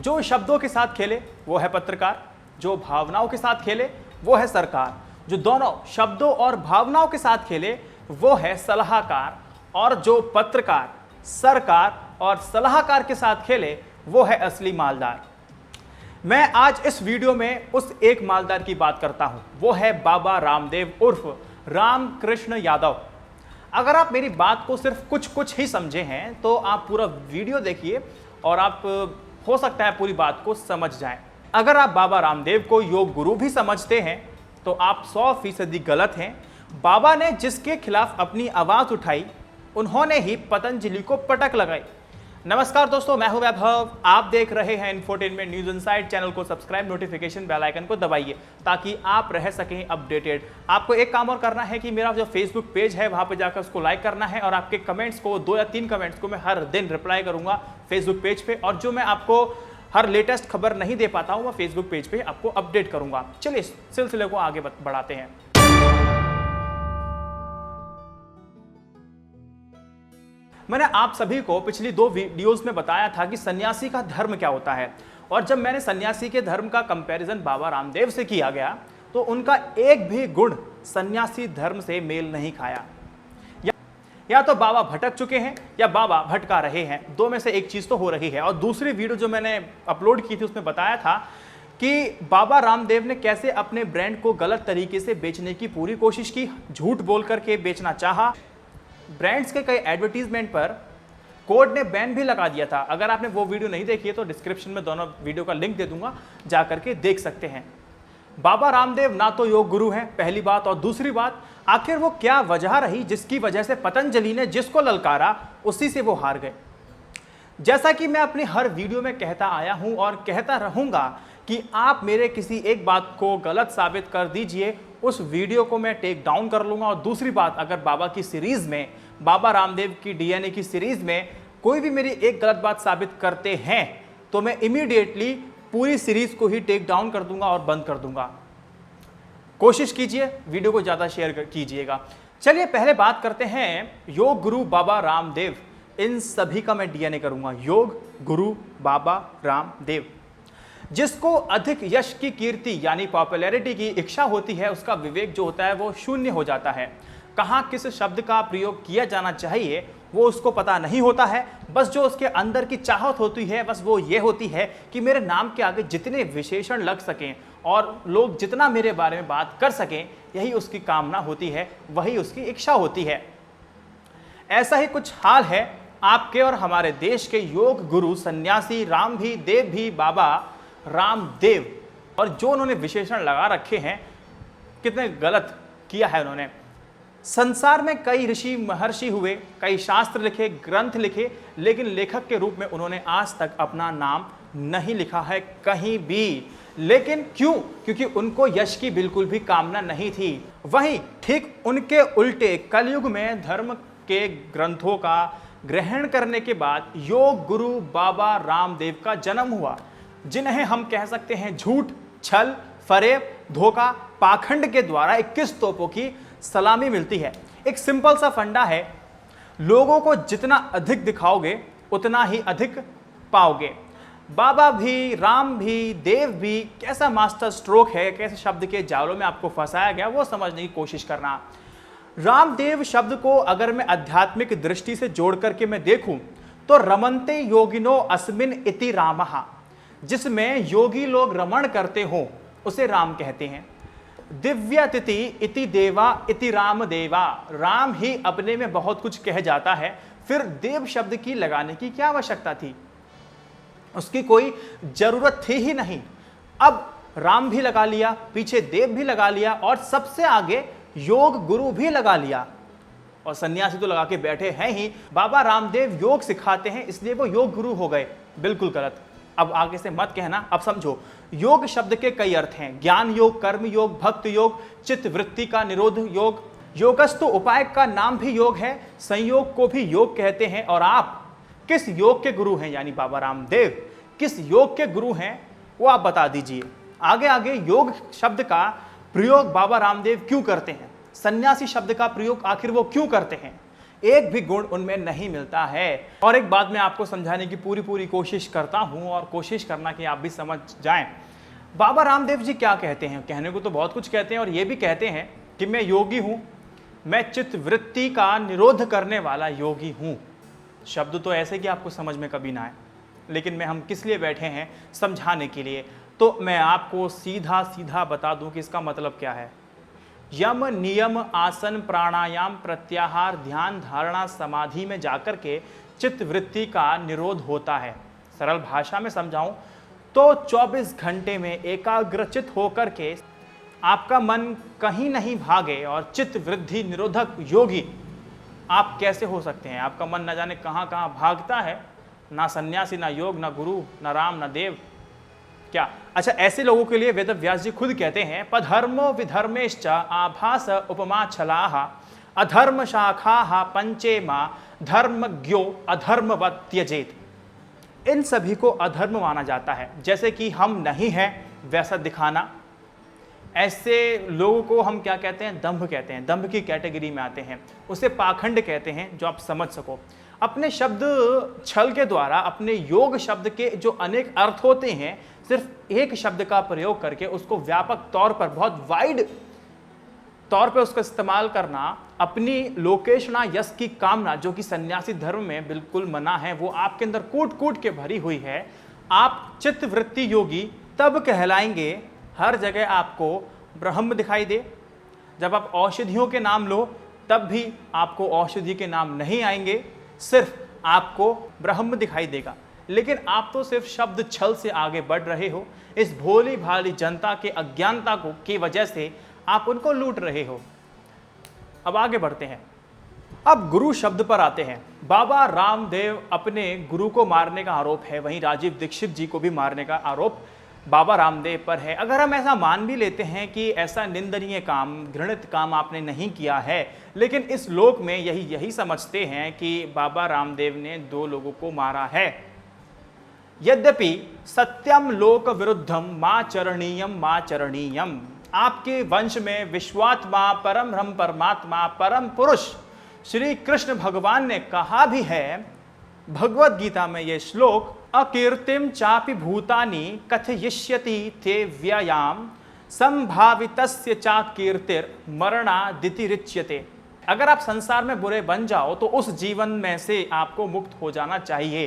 जो शब्दों के साथ खेले वो है पत्रकार, जो भावनाओं के साथ खेले वो है सरकार, जो दोनों शब्दों और भावनाओं के साथ खेले वो है सलाहकार, और जो पत्रकार, सरकार और सलाहकार के साथ खेले वो है असली मालदार। मैं आज इस वीडियो में उस एक मालदार की बात करता हूं, वो है बाबा रामदेव उर्फ रामकृष्ण यादव। अगर आप मेरी बात को सिर्फ कुछ ही समझे हैं तो आप पूरा वीडियो देखिए और आप हो सकता है पूरी बात को समझ जाएं। अगर आप बाबा रामदेव को योग गुरु भी समझते हैं तो आप 100% गलत हैं। बाबा ने जिसके खिलाफ अपनी आवाज उठाई उन्होंने ही पतंजलि को पटक लगाई। नमस्कार दोस्तों, मैं हूं वैभव, आप देख रहे हैं इंफोटेनमेंट न्यूज इनसाइड। चैनल को सब्सक्राइब, नोटिफिकेशन बेल आइकन को दबाइए ताकि आप रह सकें अपडेटेड। आपको एक काम और करना है कि मेरा जो फेसबुक पेज है वहां पे जाकर उसको लाइक करना है, और आपके कमेंट्स को 2 या 3 कमेंट्स को मैं हर दिन रिप्लाई करूंगा फेसबुक पेज पे, और जो मैं आपको हर लेटेस्ट खबर नहीं दे पाता हूं वह फेसबुक पेज पे आपको अपडेट करूंगा। चलिए इस सिलसिले को आगे बढ़ाते हैं। मैंने आप सभी को पिछली 2 वीडियोस में बताया था कि सन्यासी का धर्म क्या होता है, और जब मैंने सन्यासी के धर्म का कंपैरिजन बाबा रामदेव से किया गया तो उनका एक भी गुण सन्यासी धर्म से मेल नहीं खाया। या तो बाबा भटक चुके हैं या बाबा भटका रहे हैं, 2 में से एक चीज तो हो रही है। और दूसरी वीडियो जो मैंने अपलोड की थी उसमें बताया था कि बाबा रामदेव ने कैसे अपने ब्रांड को गलत तरीके से बेचने की पूरी कोशिश की, झूठ बोल करके बेचना चाहा। ब्रांड्स के कई एडवर्टीजमेंट पर कोर्ट ने बैन भी लगा दिया था। अगर आपने वो वीडियो नहीं देखी है तो डिस्क्रिप्शन में दोनों वीडियो का लिंक दे दूंगा, जा करके देख सकते हैं। बाबा रामदेव ना तो योग गुरु हैं, पहली बात, और दूसरी बात, आखिर वो क्या वजह रही जिसकी वजह से पतंजलि ने जिसको ललकारा उसी से वो हार गए। जैसा कि मैं अपनी हर वीडियो में कहता आया हूं और कहता रहूंगा कि आप मेरे किसी एक बात को गलत साबित कर दीजिए, उस वीडियो को मैं टेक डाउन कर लूंगा। और दूसरी बात, अगर बाबा की सीरीज में, बाबा रामदेव की डीएनए की सीरीज में कोई भी मेरी एक गलत बात साबित करते हैं तो मैं इमीडिएटली पूरी सीरीज को ही टेक डाउन कर दूंगा और बंद कर दूंगा। कोशिश कीजिए, वीडियो को ज्यादा शेयर कीजिएगा। चलिए पहले बात करते हैं योग गुरु बाबा रामदेव। इन सभी का मैं डीएनए करूंगा, योग गुरु बाबा रामदेव। जिसको अधिक यश की कीर्ति यानी पॉपुलैरिटी की इच्छा होती है उसका विवेक जो होता है वो शून्य हो जाता है। कहाँ किस शब्द का प्रयोग किया जाना चाहिए वो उसको पता नहीं होता है। बस जो उसके अंदर की चाहत होती है बस वो ये होती है कि मेरे नाम के आगे जितने विशेषण लग सकें और लोग जितना मेरे बारे में बात कर सकें, यही उसकी कामना होती है, वही उसकी इच्छा होती है। ऐसा ही कुछ हाल है आपके और हमारे देश के योग गुरु सन्यासी राम भी देव भी बाबा रामदेव, और जो उन्होंने विशेषण लगा रखे हैं कितने गलत किया है उन्होंने। संसार में कई ऋषि महर्षि हुए, कई शास्त्र लिखे, ग्रंथ लिखे, लेकिन लेखक के रूप में उन्होंने आज तक अपना नाम नहीं लिखा है कहीं भी। लेकिन क्यों? क्योंकि उनको यश की बिल्कुल भी कामना नहीं थी। वहीं ठीक उनके उल्टे कलयुग में धर्म के ग्रंथों का ग्रहण करने के बाद योग गुरु बाबा रामदेव का जन्म हुआ, जिन्हें हम कह सकते हैं झूठ, छल, फरेब, धोखा, पाखंड के द्वारा 21 तोपों की सलामी मिलती है। एक सिंपल सा फंडा है, लोगों को जितना अधिक दिखाओगे उतना ही अधिक पाओगे। बाबा भी, राम भी, देव भी, कैसा मास्टर स्ट्रोक है, कैसे शब्द के जालों में आपको फंसाया गया वो समझने की कोशिश करना। रामदेव शब्द को अगर मैं आध्यात्मिक दृष्टि से जोड़ करके मैं देखूं तो रमन्ते योगिनो अस्मिन इति रामः, जिसमें योगी लोग रमण करते हो उसे राम कहते हैं। दिव्यतिथि इति देवा इति राम देवा, राम ही अपने में बहुत कुछ कह जाता है, फिर देव शब्द की लगाने की क्या आवश्यकता थी? उसकी कोई जरूरत थी ही नहीं। अब राम भी लगा लिया, पीछे देव भी लगा लिया, और सबसे आगे योग गुरु भी लगा लिया, और सन्यासी तो लगा के बैठे हैं ही। बाबा रामदेव योग सिखाते हैं इसलिए वो योग गुरु हो गए, बिल्कुल गलत। अब आगे से मत कहना, अब समझो। योग शब्द के कई अर्थ हैं, ज्ञान योग, कर्म योग, भक्त योग, चित्त वृत्ति का निरोध योग। योगस्तु उपाय का नाम भी योग है, संयोग को भी योग कहते हैं। और आप किस योग के गुरु हैं, यानी बाबा रामदेव किस योग के गुरु हैं वो आप बता दीजिए। आगे आगे योग शब्द का प्रयोग बाबा रामदेव क्यों करते हैं, सन्यासी शब्द का प्रयोग आखिर वो क्यों करते हैं, एक भी गुण उनमें नहीं मिलता है। और एक बात मैं आपको समझाने की पूरी कोशिश करता हूं और कोशिश करना कि आप भी समझ जाएं। बाबा रामदेव जी क्या कहते हैं? कहने को तो बहुत कुछ कहते हैं और ये भी कहते हैं कि मैं योगी हूं, मैं चित्त वृत्ति का निरोध करने वाला योगी हूं। शब्द तो ऐसे कि आपको समझ में कभी ना आए, लेकिन मैं हम किस लिए बैठे हैं? समझाने के लिए। तो मैं आपको सीधा सीधा बता दूं कि इसका मतलब क्या है। यम, नियम, आसन, प्राणायाम, प्रत्याहार, ध्यान, धारणा, समाधि में जाकर के चित्त वृत्ति का निरोध होता है। सरल भाषा में समझाऊं तो 24 घंटे में एकाग्रचित होकर के आपका मन कहीं नहीं भागे और चित्त वृद्धि निरोधक योगी आप कैसे हो सकते हैं? आपका मन न जाने कहां कहां भागता है, ना सन्यासी, ना योग, ना गुरु, ना राम, ना देव। क्या? अच्छा, ऐसे लोगों के लिए वेद व्यास जी खुद कहते हैं, पधर्मो विधर्मेश्च आभास उपमा छलाह अधर्म शाखा पंचे मां धर्मज्ञो अधर्मवत् त्यजेत। इन सभी को अधर्म माना जाता है। जैसे कि हम नहीं हैं वैसा दिखाना, ऐसे लोगों को हम क्या कहते हैं? दंभ कहते हैं। दंभ की कैटेगरी में आते हैं। उसे पाखंड कहते हैं, जो आप समझ सको। अपने शब्द छल के द्वारा, अपने योग शब्द के जो अनेक अर्थ होते हैं, सिर्फ एक शब्द का प्रयोग करके उसको व्यापक तौर पर, बहुत वाइड तौर पे उसका इस्तेमाल करना, अपनी लोकेशना यश की कामना, जो कि सन्यासी धर्म में बिल्कुल मना है, वो आपके अंदर कूट कूट के भरी हुई है। आप चित्त वृत्ति योगी तब कहलाएंगे हर जगह आपको ब्रह्म दिखाई दे। जब आप औषधियों के नाम लो तब भी आपको औषधि के नाम नहीं आएंगे, सिर्फ आपको ब्रह्म दिखाई देगा। लेकिन आप तो सिर्फ शब्द छल से आगे बढ़ रहे हो। इस भोली भाली जनता के अज्ञानता को की वजह से आप उनको लूट रहे हो। अब आगे बढ़ते हैं। अब गुरु शब्द पर आते हैं। बाबा रामदेव अपने गुरु को मारने का आरोप है, वहीं राजीव दीक्षित जी को भी मारने का आरोप बाबा रामदेव पर है। अगर हम ऐसा मान भी लेते हैं कि ऐसा निंदनीय काम, घृणित काम आपने नहीं किया है, लेकिन इस लोक में यही समझते हैं कि बाबा रामदेव ने 2 लोगों को मारा है। यद्यपि सत्यम लोक विरुद्धम मां चरणीयम, आपके वंश में विश्वात्मा, परम ब्रह्म परमात्मा, परम पुरुष श्री कृष्ण भगवान ने कहा भी है, भगवत गीता में यह श्लोक, अकीर्तिम चापि भूतानि कथयिष्यति ते व्ययाम संभावितस्य चा कीर्तिर मरणादितिरिच्यते। अगर आप संसार में बुरे बन जाओ तो उस जीवन में से आपको मुक्त हो जाना चाहिए।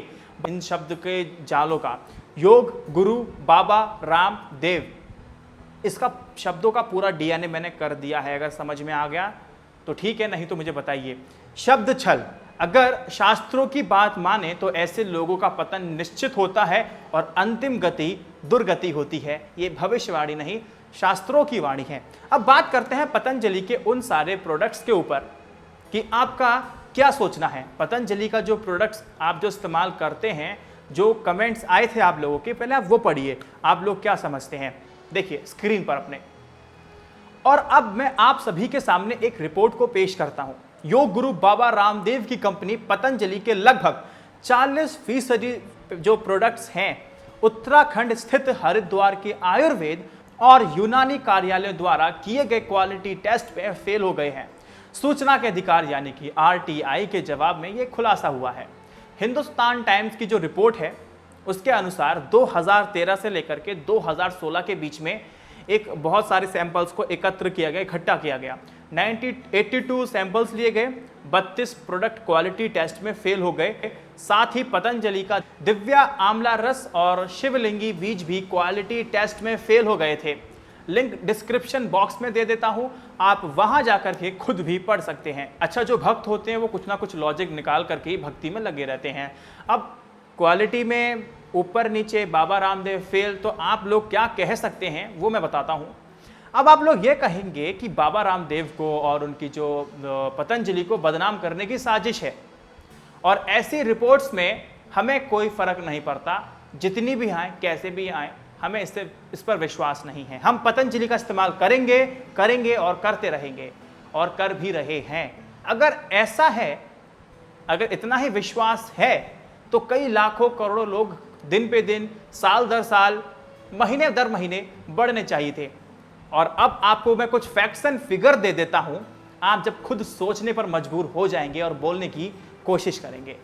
इन शब्द के जालों का योग, गुरु, बाबा, राम, देव, इसका शब्दों का पूरा डीएनए मैंने कर दिया है। अगर समझ में आ गया तो ठीक है, नहीं तो मुझे बताइए। शब्द छल, अगर शास्त्रों की बात माने तो ऐसे लोगों का पतन निश्चित होता है और अंतिम गति दुर्गति होती है। ये भविष्यवाणी नहीं, शास्त्रों की वाणी है। अब बात करते हैं पतंजलि के उन सारे प्रोडक्ट्स के ऊपर कि आपका क्या सोचना है। पतंजलि का जो प्रोडक्ट्स आप जो इस्तेमाल करते हैं, जो कमेंट्स आए थे आप लोगों के, पहले आप वो पढ़िए, आप लोग क्या समझते हैं। देखिए स्क्रीन पर अपने। और अब मैं आप सभी के सामने एक रिपोर्ट को पेश करता हूं। योग गुरु बाबा रामदेव की कंपनी पतंजलि के लगभग 40% जो प्रोडक्ट्स हैं उत्तराखंड स्थित हरिद्वार के आयुर्वेद और यूनानी कार्यालय द्वारा किए गए क्वालिटी टेस्ट में फेल हो गए हैं। सूचना के अधिकार यानी कि आरटीआई के जवाब में यह खुलासा हुआ है। हिंदुस्तान टाइम्स की जो रिपोर्ट है उसके अनुसार 2013 से लेकर के 2016 के बीच में एक बहुत सारे सैंपल्स को एकत्र किया गया, इकट्ठा किया गया। 82 सैंपल्स लिए गए, 32 प्रोडक्ट क्वालिटी टेस्ट में फेल हो गए। साथ ही पतंजलि का दिव्या आंवला रस और शिवलिंगी बीज भी क्वालिटी टेस्ट में फेल हो गए थे। लिंक डिस्क्रिप्शन बॉक्स में दे देता हूं, आप वहां जाकर के खुद भी पढ़ सकते हैं। अच्छा, जो भक्त होते हैं वो कुछ ना कुछ लॉजिक निकाल करके ही भक्ति में लगे रहते हैं। अब क्वालिटी में ऊपर नीचे बाबा रामदेव फेल, तो आप लोग क्या कह सकते हैं वो मैं बताता हूं। अब आप लोग ये कहेंगे कि बाबा रामदेव को और उनकी जो पतंजलि को बदनाम करने की साजिश है, और ऐसी रिपोर्ट्स में हमें कोई फर्क नहीं पड़ता, जितनी भी आए कैसे भी आए, हमें इस पर विश्वास नहीं है। हम पतंजलि का इस्तेमाल करेंगे और करते रहेंगे और कर भी रहे हैं। अगर ऐसा है, अगर इतना ही विश्वास है तो कई लाखों करोड़ों लोग दिन पे दिन, साल दर साल, महीने दर महीने बढ़ने चाहिए थे। और अब आपको मैं कुछ फैक्ट्स एंड फिगर दे देता हूं, आप जब खुद सोचने पर मजबूर हो जाएंगे और बोलने की कोशिश करेंगे।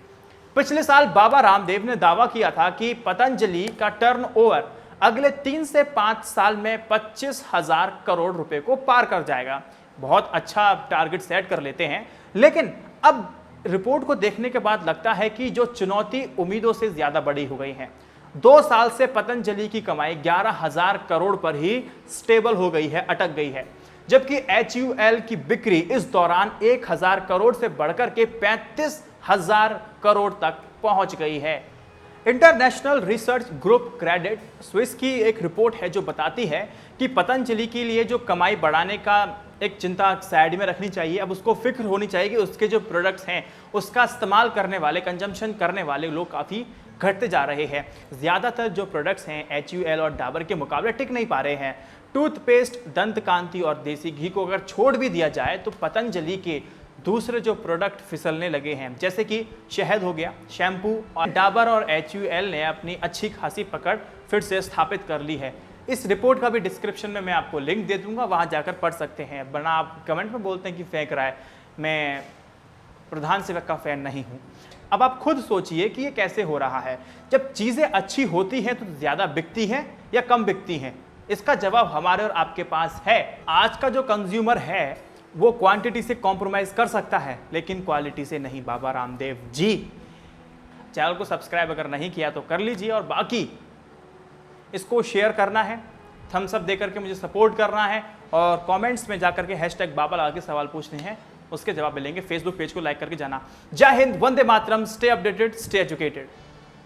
पिछले साल बाबा रामदेव ने दावा किया था कि पतंजलि का टर्नओवर अगले 3 से 5 साल में 25,000 करोड़ रुपए को पार कर जाएगा। बहुत अच्छा टारगेट सेट कर लेते हैं, लेकिन अब रिपोर्ट को देखने के बाद लगता है कि जो चुनौती उम्मीदों से ज्यादा बड़ी हो गई है। 2 साल से पतंजलि की कमाई 11,000 करोड़ पर ही स्टेबल हो गई है, अटक गई है, जबकि HUL की बिक्री इस दौरान 1,000 करोड़ से बढ़कर के 35,000 करोड़ तक पहुंच गई है। International research group Credit Suisse की एक रिपोर्ट है जो बताती है कि पतंजलि के लिए जो कमाई बढ़ाने का एक चिंता साइड में रखनी चाहिए। अब उसको फिक्र होनी चाहिए कि उसके जो प्रोडक्ट्स हैं उसका इस्तेमाल करने वाले, कंजम्पशन करने वाले लोग काफ़ी घटते जा रहे हैं। ज़्यादातर जो प्रोडक्ट्स हैं HUL और डाबर के मुकाबले टिक नहीं पा रहे हैं। टूथपेस्ट, दंत कांति और देसी घी को अगर छोड़ भी दिया जाए तो पतंजलि के दूसरे जो प्रोडक्ट फिसलने लगे हैं, जैसे कि शहद हो गया, शैम्पू, और डाबर और HUL ने अपनी अच्छी खासी पकड़ फिर से स्थापित कर ली है। इस रिपोर्ट का भी डिस्क्रिप्शन में मैं आपको लिंक दे दूंगा, वहां जाकर पढ़ सकते हैं। वरना आप कमेंट में बोलते हैं कि फेंक रहा है, मैं प्रधान सेवक का फैन नहीं हूं। अब आप खुद सोचिए कि ये कैसे हो रहा है। जब चीजें अच्छी होती हैं तो ज्यादा बिकती हैं या कम बिकती हैं? इसका जवाब हमारे और आपके पास है। आज का जो कंज्यूमर है वो क्वांटिटी से कॉम्प्रोमाइज कर सकता है, लेकिन क्वालिटी से नहीं। बाबा रामदेव जी, चैनल को सब्सक्राइब अगर नहीं किया तो कर लीजिए, और बाकी इसको शेयर करना है, थम्स अप देकर के मुझे सपोर्ट करना है, और कमेंट्स में जाकर के #बाबा लगा के सवाल पूछने हैं, उसके जवाब मिलेंगे। फेसबुक पेज को लाइक करके जाना। जय Hind, Vande Mataram, stay updated, stay educated.